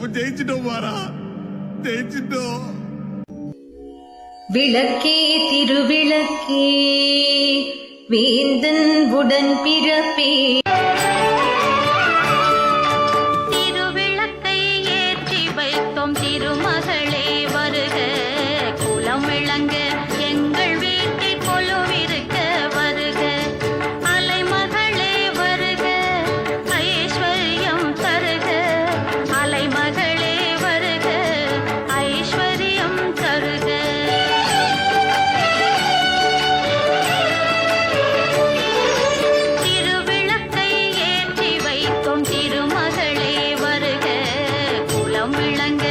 நம்ம ஜெயிச்சிட்டோம் மாறா, ஜெயிச்சிட்டோம். விளக்கே திருவிளக்கே வேந்தன் உடன் பிறப்பே, திருவிளக்கை ஏற்றி வைத்தோம் திருமகளே வருக, குலம் விளங்க எங்கள் வீட்டில் கொலுவிருக்க வருக, அலைமகளே வருக ஐஸ்வர்யம் தருக, அலைமகளே வருக ஐஸ்வர்யம் தருக. திருவிளக்கை ஏற்றி வைத்தோம் திருமகளே வருக, குலம் விளங்க